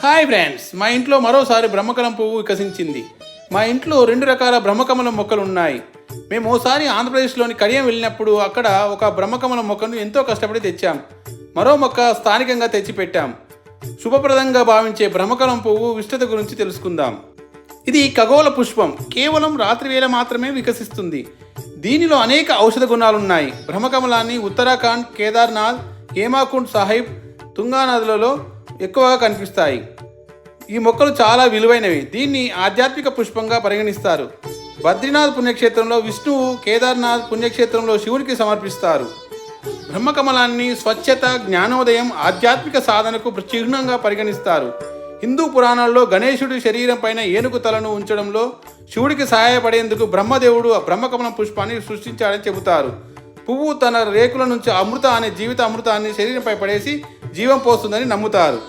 Hi friends, మా ఇంట్లో మరోసారి బ్రహ్మకమలం పువ్వు వికసించింది. మా ఇంట్లో 2 రకాల బ్రహ్మకమలం మొక్కలు ఉన్నాయి. మేము ఓసారి ఆంధ్రప్రదేశ్లోని కడియం వెళ్ళినప్పుడు అక్కడ ఒక బ్రహ్మకమలం మొక్కను ఎంతో కష్టపడి తెచ్చాం. మరో మొక్క స్థానికంగా తెచ్చిపెట్టాం. శుభప్రదంగా భావించే బ్రహ్మకమలం పువ్వు విశిష్టత గురించి తెలుసుకుందాం. ఇది ఖగోళ పుష్పం. కేవలం రాత్రి వేళ మాత్రమే వికసిస్తుంది. దీనిలో అనేక ఔషధ గుణాలున్నాయి. బ్రహ్మకమలాన్ని ఉత్తరాఖండ్, కేదార్నాథ్, హేమాకుండ్ సాహిబ్, తుంగా నదులలో ఎక్కువగా కనిపిస్తాయి. ఈ మొక్కలు చాలా విలువైనవి. దీన్ని ఆధ్యాత్మిక పుష్పంగా పరిగణిస్తారు. బద్రీనాథ్ పుణ్యక్షేత్రంలో విష్ణువు, కేదార్నాథ్ పుణ్యక్షేత్రంలో శివునికి సమర్పిస్తారు. బ్రహ్మకమలాన్ని స్వచ్ఛత, జ్ఞానోదయం, ఆధ్యాత్మిక సాధనకు చిహ్నంగా పరిగణిస్తారు. హిందూ పురాణాల్లో గణేశుడి శరీరం పైన ఏనుగు తలను ఉంచడంలో శివుడికి సహాయపడేందుకు బ్రహ్మదేవుడు బ్రహ్మకమలం పుష్పాన్ని సృష్టించాడని చెబుతారు. పువ్వు తన రేకుల నుంచి జీవిత అమృతాన్ని శరీరంపై పడేసి జీవం పోస్తుందని నమ్ముతారు.